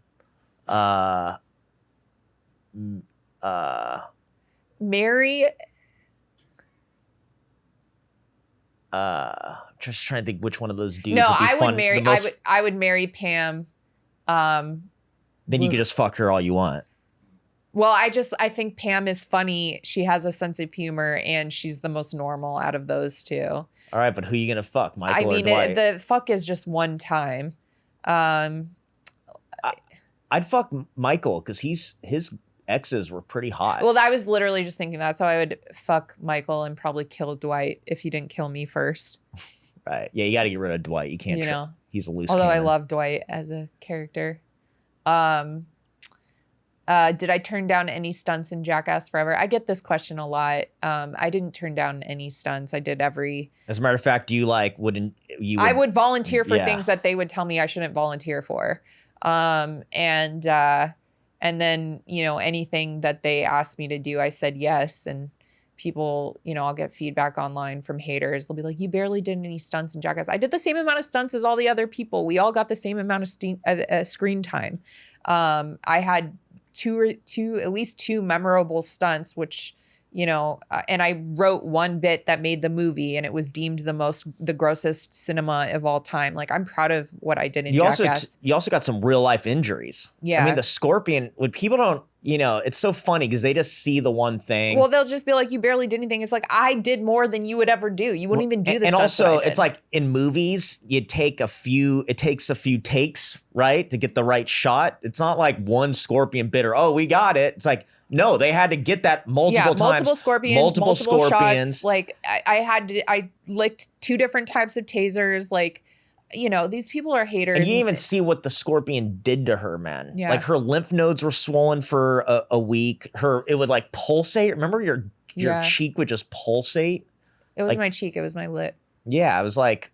Marry. Just trying to think which one of those dudes. No, would be I fun, would marry. I would marry Pam. Then you could just fuck her all you want. Well, I think Pam is funny. She has a sense of humor, and she's the most normal out of those two. All right, but who are you gonna fuck, Michael or Dwight? The fuck is just one time. I'd fuck Michael because his exes were pretty hot. Well, I was literally just thinking that, so I would fuck Michael and probably kill Dwight if he didn't kill me first. Right? Yeah, you got to get rid of Dwight. You can't. He's a loose. Although cannon. I love Dwight as a character. Did I turn down any stunts in Jackass Forever? I get this question a lot. I didn't turn down any stunts. I did every. As a matter of fact, I would volunteer for things that they would tell me I shouldn't volunteer for. And then, anything that they asked me to do, I said yes. And people, I'll get feedback online from haters. They'll be like, you barely did any stunts in Jackass. I did the same amount of stunts as all the other people. We all got the same amount of screen time. I had at least two memorable stunts, which, and I wrote one bit that made the movie, and it was deemed the grossest cinema of all time. Like, I'm proud of what I did in Jackass. You also got some real life injuries. Yeah. I mean, the scorpion, when people don't, it's so funny because they just see the one thing. Well, they'll just be like, you barely did anything. It's like, I did more than you would ever do. You wouldn't even do this. And also, it's like in movies, it takes a few takes, right, to get the right shot. It's not like one scorpion bit or, oh, we got it. It's like, no, they had to get that multiple times. Multiple scorpions. Shots. Like, I licked 2 different types of tasers. Like, these people are haters. And you didn't even see what the scorpion did to her, man. Yeah. Like, her lymph nodes were swollen for a week. It would like pulsate. Remember your cheek would just pulsate? It was my cheek. It was my lip. Yeah, I was like,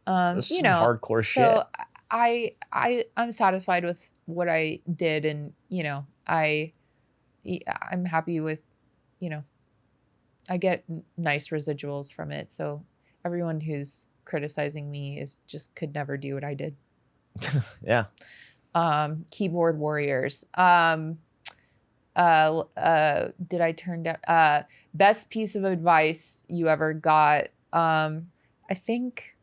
this is some hardcore shit. So I'm satisfied with what I did, and I'm happy with, I get nice residuals from it. So everyone who's criticizing me could never do what I did. Yeah. Keyboard warriors. Did I turn down best piece of advice you ever got? I think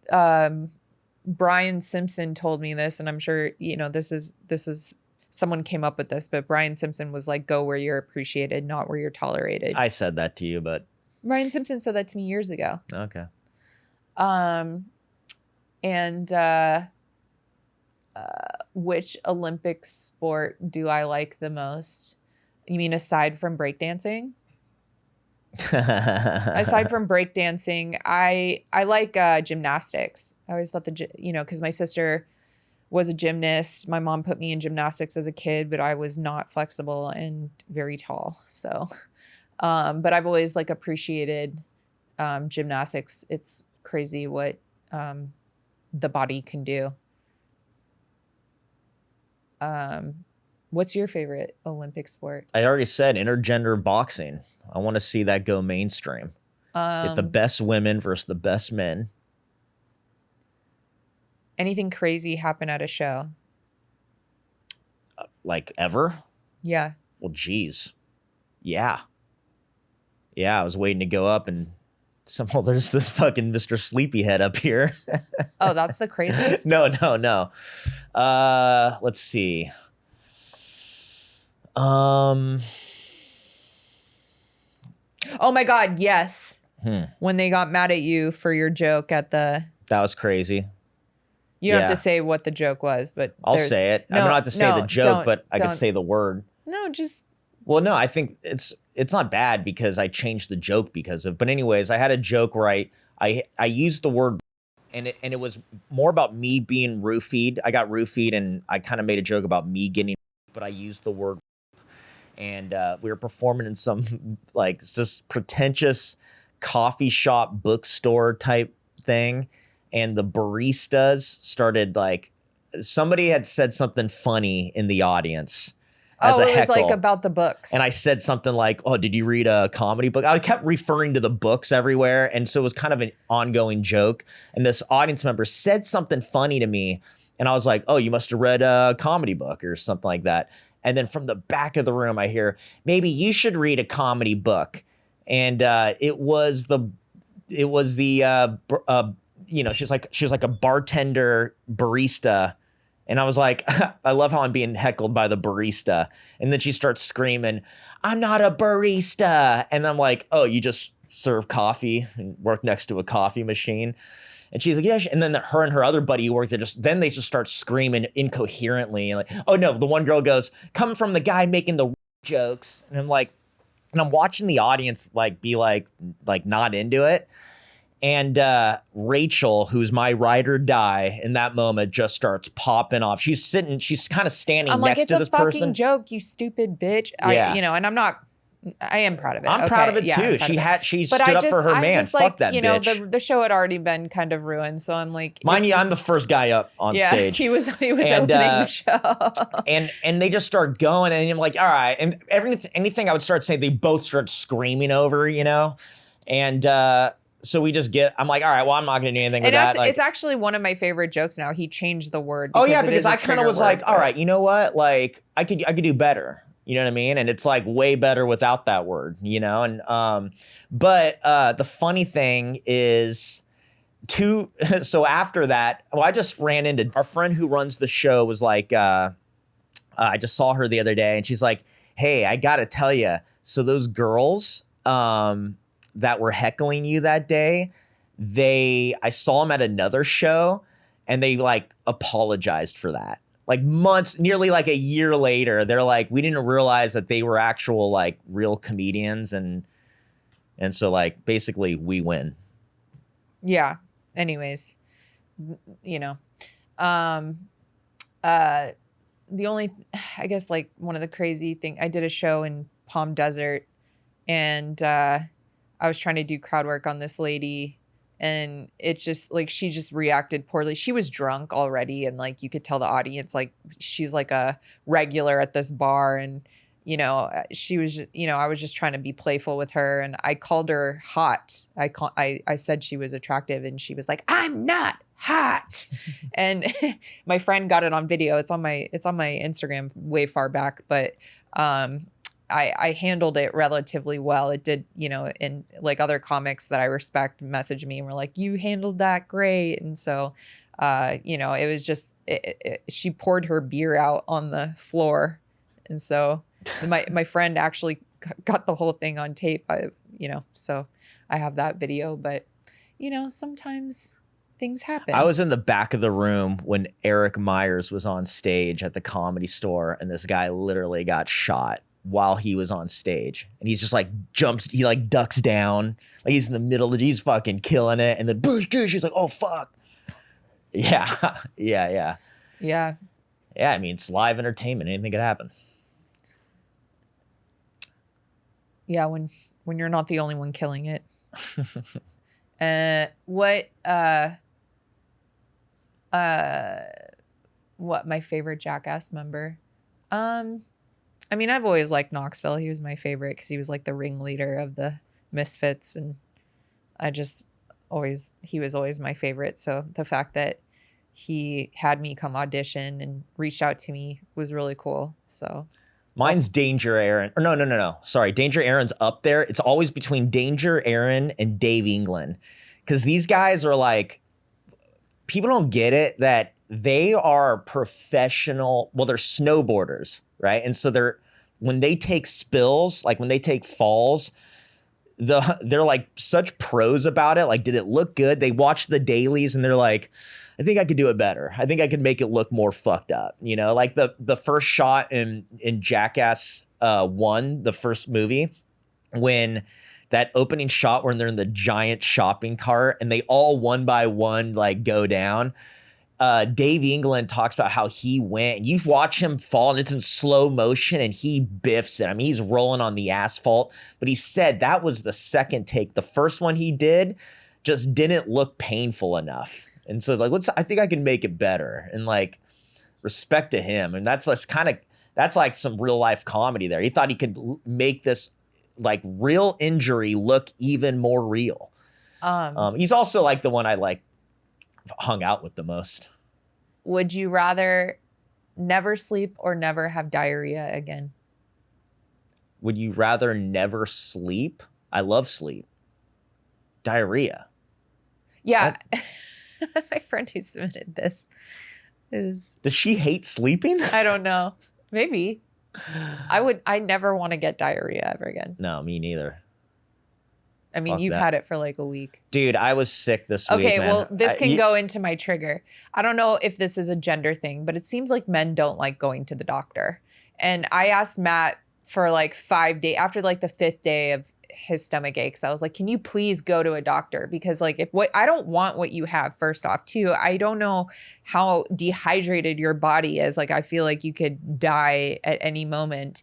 Brian Simpson told me this, and I'm sure this is someone came up with this, but Brian Simpson was like, go where you're appreciated, not where you're tolerated. I said that to you, but Brian Simpson said that to me years ago. okay. And which Olympic sport do I like the most? You mean aside from breakdancing? Aside from breakdancing, I like gymnastics. I always thought because my sister was a gymnast. My mom put me in gymnastics as a kid, but I was not flexible and very tall. So, but I've always like appreciated gymnastics. It's crazy what the body can do. What's your favorite Olympic sport? I already said intergender boxing. I want to see that go mainstream. Get the best women versus the best men. Anything crazy happen at a show? Like ever? Yeah. Well, geez. Yeah. Yeah, I was waiting to go up and there's this fucking Mr. Sleepyhead up here. Oh, that's the craziest? No. Let's see. Oh my God, yes. When they got mad at you for your joke at the... That was crazy. You don't have to say what the joke was, but... I'll say it. No, I'm not have to say the joke, but I don't. could say the word. No, just... Well, no, I think it's not bad because I changed the joke because of... But anyways, I had a joke where I used the word... And it was more about me being roofied. I got roofied and I kind of made a joke about me getting... But I used the word... And we were performing in some like just pretentious coffee shop bookstore type thing. And the baristas started like, somebody had said something funny in the audience. As a it was heckle. like about the books. And I said something like, oh, did you read a comedy book? I kept referring to the books everywhere. And so it was kind of an ongoing joke. And this audience member said something funny to me. And I was like, oh, you must have read a comedy book or something like that. And then from the back of the room, I hear, maybe you should read a comedy book. And it was the she's like a bartender barista. And I was like, I love how I'm being heckled by the barista. And then she starts screaming, I'm not a barista. And I'm like, oh, you just serve coffee and work next to a coffee machine. And she's like, yeah. And then her and her other buddy who worked there then they just start screaming incoherently. And like, oh no, the one girl goes, coming from the guy making the jokes. And I'm like, and I'm watching the audience like be like not into it. And Rachel, who's my ride or die in that moment, just starts popping off. She's kind of standing next to this person. It's a fucking joke, you stupid bitch. Yeah. And I am proud of it. I'm proud of it too. She stood up for her man. Fuck that bitch. The show had already been kind of ruined, so I'm like, mind you, I'm the first guy up on stage. He was opening the show. and they just start going, and I'm like, all right. And anything I would start saying, they both start screaming over, and so we just I'm like, all right, well, I'm not going to do anything with that. It's actually one of my favorite jokes now. He changed the word. Oh yeah, because I kind of was like, all right, you know what? Like I could do better. You know what I mean? And it's like way better without that word, And but the funny thing is so after that, I just ran into our friend who runs the show was like, I just saw her the other day and she's like, hey, I got to tell you. So those girls that were heckling you that day, I saw them at another show and they like apologized for that. Like months, nearly like a year later, they're like, we didn't realize that they were actual like real comedians. And so like basically we win. Yeah. Anyways, the only, I guess like one of the crazy thing, I did a show in Palm Desert and I was trying to do crowd work on this lady. And it's just like, she just reacted poorly. She was drunk already. And like, you could tell the audience, like she's like a regular at this bar. And, she was just, I was just trying to be playful with her. And I called her hot. I said she was attractive and she was like, I'm not hot. And my friend got it on video. It's on my Instagram way far back. But I handled it relatively well. It did, you know, and like other comics that I respect messaged me and were like, you handled that great. And so, you know, it was just, she poured her beer out on the floor. And so my friend actually got the whole thing on tape, you know, so I have that video, but you know, sometimes things happen. I was in the back of the room when Eric Myers was on stage at the Comedy Store, and this guy literally got shot while he was on stage, and he's just like he like ducks down, like he's in the middle of he's fucking killing it, and then she's like, oh fuck. Yeah. Yeah. I mean, it's live entertainment. Anything could happen. Yeah, when you're not the only one killing it. What my favorite Jackass member? I mean, I've always liked Knoxville. He was my favorite because he was like the ringleader of the Misfits, and he was always my favorite. So the fact that he had me come audition and reached out to me was really cool. So mine's Danger Aaron. Or no. Sorry, Danger Aaron's up there. It's always between Danger Aaron and Dave England, because these guys are like, people don't get it that they are professional. Well, they're snowboarders, right? And so when they take spills, like when they take falls, they're like such pros about it. Like, did it look good? They watch the dailies and they're like, I think I could do it better. I think I could make it look more fucked up. You know, like the first shot in Jackass 1, the first movie, when that opening shot when they're in the giant shopping cart and they all one by one like go down. Dave England talks about how he went, and you watch him fall and it's in slow motion and he biffs it. I mean, he's rolling on the asphalt, but he said that was the second take. The first one he did just didn't look painful enough. And so it's like, I think I can make it better, and like respect to him. And that's like some real life comedy there. He thought he could make this like real injury look even more real. He's also like the one I like hung out with the most. Would you rather never sleep or never have diarrhea again? Would you rather never sleep? I love sleep. Diarrhea. Yeah. My friend who submitted this Does she hate sleeping? I don't know. Maybe. I never want to get diarrhea ever again. No, me neither. I mean, Fuck you've that. had it for like a week. Dude, I was sick this week. Okay, man. well, this can go into my trigger. I don't know if this is a gender thing, but it seems like men don't like going to the doctor. And I asked Matt for like 5 days, after like the 5th day of his stomach aches, I was like, can you please go to a doctor? Because like I don't want what you have, first off. Too, I don't know how dehydrated your body is. Like, I feel like you could die at any moment.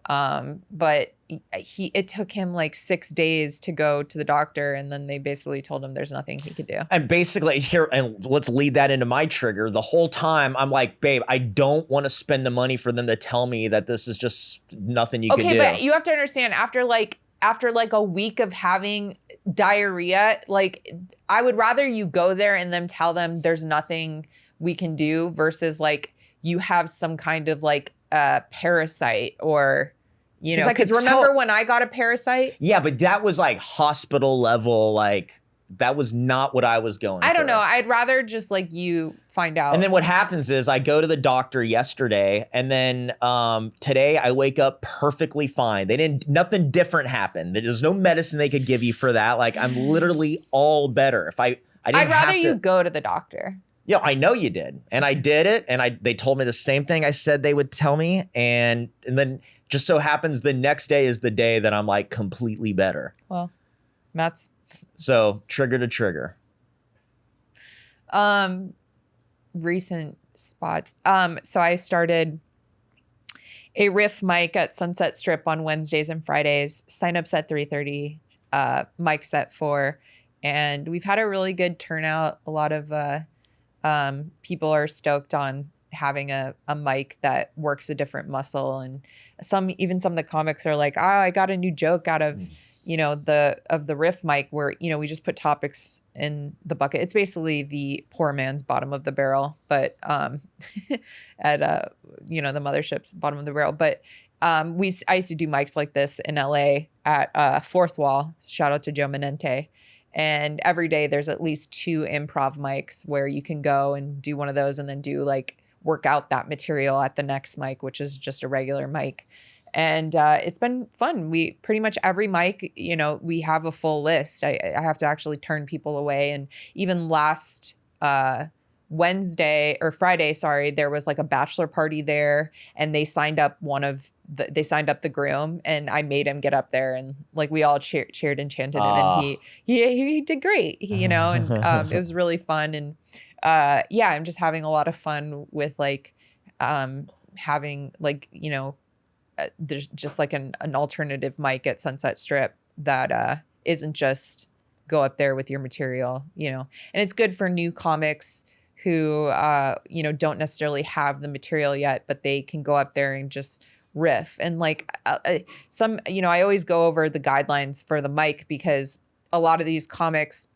But it took him like 6 days to go to the doctor, and then they basically told him there's nothing he could do. And basically here, and let's lead that into my trigger. The whole time I'm like, babe, I don't want to spend the money for them to tell me that this is just nothing you can do. Okay, but you have to understand, after like a week of having diarrhea, like I would rather you go there and them tell them there's nothing we can do versus like you have some kind of like parasite, or you know, because remember when I got a parasite? Yeah, but that was like hospital level. Like, that was not what I was going I don't through. know. I'd rather just like you find out. And then what happens is I go to the doctor yesterday, and then today I wake up perfectly fine. Nothing different happened. There's no medicine they could give you for that. Like, I'm literally all better. I'd rather you go to the doctor. Yeah, I know you did. And I did it, and they told me the same thing I said they would tell me. And then just so happens the next day is the day that I'm like completely better. Well, Matt's. So trigger to trigger. Recent spots. So I started a riff mic at Sunset Strip on Wednesdays and Fridays. Sign-ups at 3:30, mics at 4. And we've had a really good turnout. A lot of people are stoked on having a mic that works a different muscle, and some of the comics are like, I got a new joke out of the riff mic, where we just put topics in the bucket. It's basically the poor man's bottom of the barrel, but at the mothership's bottom of the barrel. But I used to do mics like this in LA at Fourth Wall. Shout out to Joe Menente. And every day there's at least 2 improv mics where you can go and do one of those and then do like work out that material at the next mic, which is just a regular mic. And it's been fun. We pretty much every mic, you know, we have a full list. I have to actually turn people away. And even last Friday, there was like a bachelor party there, and they signed up the groom, and I made him get up there, and like we all cheered and chanted him, and he did great. He, you know, and it was really fun. And I'm just having a lot of fun with like having like, you know, there's just like an alternative mic at Sunset Strip that isn't just go up there with your material, you know. And it's good for new comics who you know, don't necessarily have the material yet, but they can go up there and just riff. And like some, you know, I always go over the guidelines for the mic, because a lot of these comics,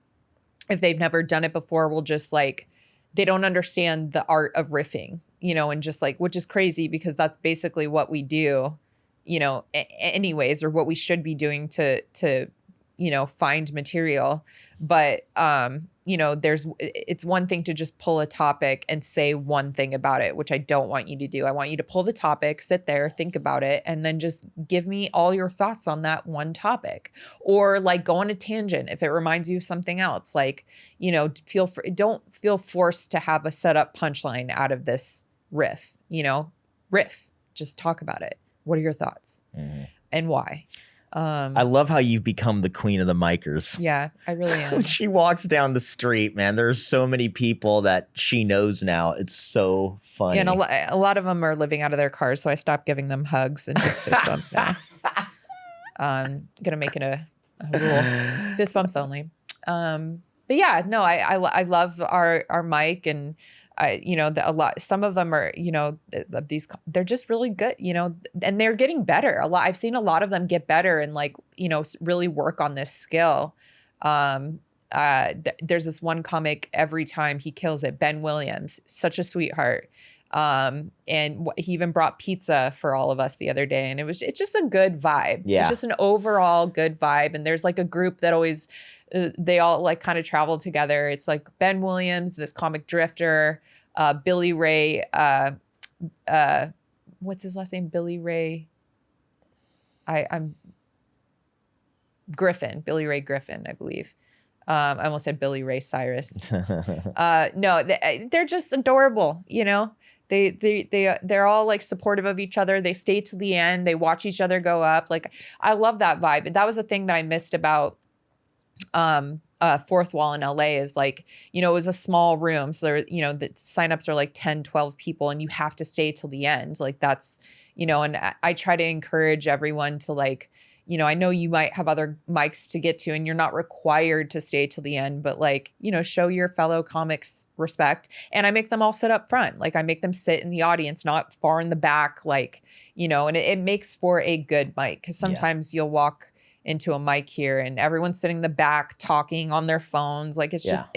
if they've never done it before, will just like, they don't understand the art of riffing, you know, and just like, which is crazy because that's basically what we do, you know, anyways, or what we should be doing to, you know, find material. But, you know, it's one thing to just pull a topic and say one thing about it, which I don't want you to do. I want you to pull the topic, sit there, think about it, and then just give me all your thoughts on that one topic. Or like go on a tangent if it reminds you of something else. Like, you know, don't feel forced to have a set up punchline out of this riff, you know, just talk about it. What are your thoughts and why? I love how you've become the queen of the micers. Yeah, I really am. When she walks down the street, man, there's so many people that she knows now. It's so funny. Yeah, and a lot of them are living out of their cars, so I stopped giving them hugs and just fist bumps now. Gonna make it a rule. Fist bumps only. But yeah, no, I love our mic, and you know, some of them are, you know, they're just really good, you know, and they're getting better. I've seen a lot of them get better and like, you know, really work on this skill. There's this one comic, every time he kills it, Ben Williams, such a sweetheart. And he even brought pizza for all of us the other day, and it's just a good vibe. Yeah. It's just an overall good vibe. And there's like a group that always, they all like kind of travel together. It's like Ben Williams, this comic Drifter, Billy Ray, what's his last name? Billy Ray. I'm Griffin, Billy Ray Griffin, I believe. I almost said Billy Ray Cyrus. No, they're just adorable, you know. They're all like supportive of each other. They stay to the end. They watch each other go up. Like, I love that vibe. That was the thing that I missed about Fourth Wall in LA is like, you know, it was a small room. So there, you know, the signups are like 10, 12 people, and you have to stay till the end. Like that's, you know, and I try to encourage everyone to like, you know, I know you might have other mics to get to and you're not required to stay till the end, but like, you know, show your fellow comics respect. And I make them all sit up front. Like I make them sit in the audience, not far in the back, like, you know, and it makes for a good mic. Cause sometimes you'll walk into a mic here and everyone's sitting in the back talking on their phones. Like it's just,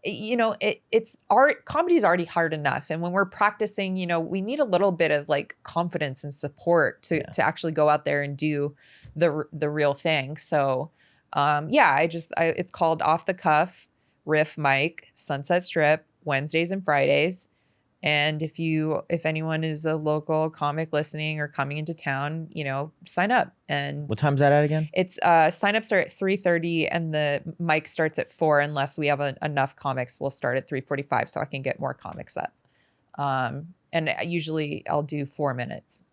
you know, it's art. Comedy is already hard enough. And when we're practicing, you know, we need a little bit of like confidence and support to actually go out there and do the real thing. So, it's called Off the Cuff Riff Mic, Sunset Strip, Wednesdays and Fridays. And if anyone is a local comic listening or coming into town, you know, sign up. And what time's that at again? It's signups are at 3:30 and the mic starts at 4 unless we have enough comics. We'll start at 3:45 so I can get more comics up. And usually I'll do 4 minutes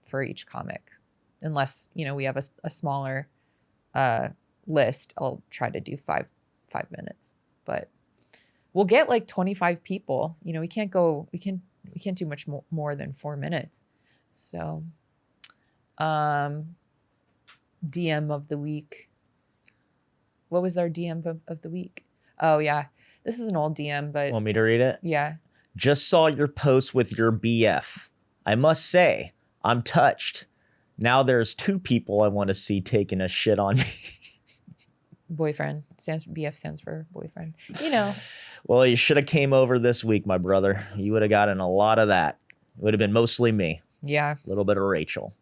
for each comic. Unless, you know, we have a smaller list, I'll try to do five minutes. But we'll get like 25 people. You know, we can't do much more than 4 minutes. So, DM of the week. What was our DM of the week? Oh yeah, this is an old DM, but want me to read it? Yeah. Just saw your post with your BF. I must say, I'm touched. Now there's 2 people I want to see taking a shit on me. Boyfriend BF stands for boyfriend. You know. Well, you should have came over this week, my brother. You would have gotten a lot of that. It would have been mostly me. Yeah. A little bit of Rachel.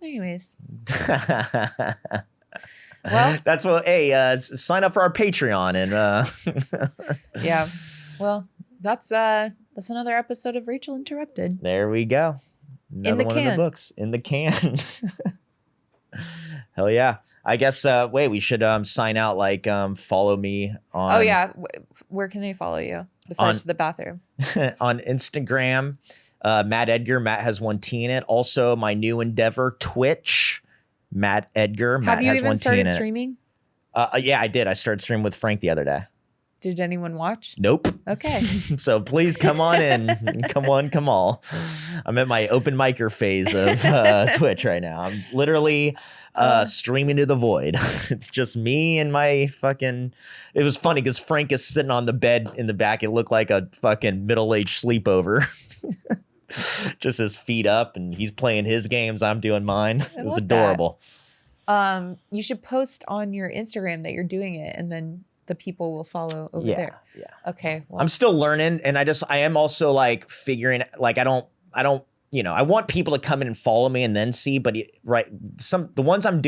Anyways. Well, that's what. Hey, sign up for our Patreon and. Yeah. Well, that's another episode of Rachel Interrupted. There we go. Another one in the books. In the can. Hell yeah. I guess. Wait, we should sign out. Like, follow me on. Oh yeah. Where can they follow you besides the bathroom? On Instagram, Matt Edgar. Matt has 1 T in it. Also, my new endeavor, Twitch. Matt Edgar. Matt Have you has even 1 T in started it. streaming? Yeah, I did. I started streaming with Frank the other day. Did anyone watch? Nope. Okay. So please come on in. Come all. I'm at my open micer phase of Twitch right now. I'm literally streaming to the void. It's just me and my fucking. It was funny because Frank is sitting on the bed in the back. It looked like a fucking middle-aged sleepover. Just his feet up, and he's playing his games. I'm doing mine. It was adorable. You should post on your Instagram that you're doing it, and then the people will follow over there. Yeah. Okay. Well, I'm still learning, and I am also like figuring. Like I don't. I want people to come in and follow me and then see. But the ones I've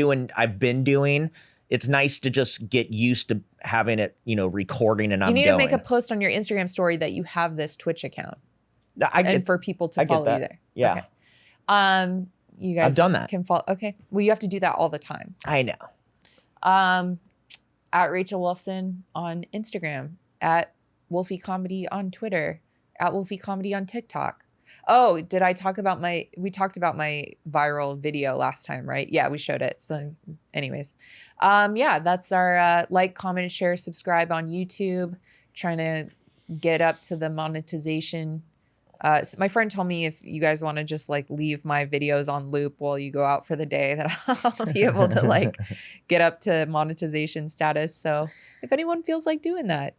been doing. It's nice to just get used to having it, recording and I'm going. You need to make a post on your Instagram story that you have this Twitch account. And for people to follow you there. Yeah. Okay. You guys I've done that. Can follow. Okay. Well, you have to do that all the time. I know. At Rachel Wolfson on Instagram, at Wolfie Comedy on Twitter, at Wolfie Comedy on TikTok. Oh, did I talk about we talked about my viral video last time, right? Yeah, we showed it. So anyways, yeah, that's our like, comment, share, subscribe on YouTube. Trying to get up to the monetization. So my friend told me if you guys want to just like leave my videos on loop while you go out for the day, that I'll be able to like get up to monetization status. So if anyone feels like doing that,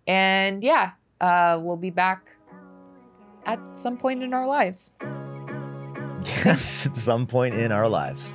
and yeah, we'll be back at some point in our lives. Yes, at some point in our lives.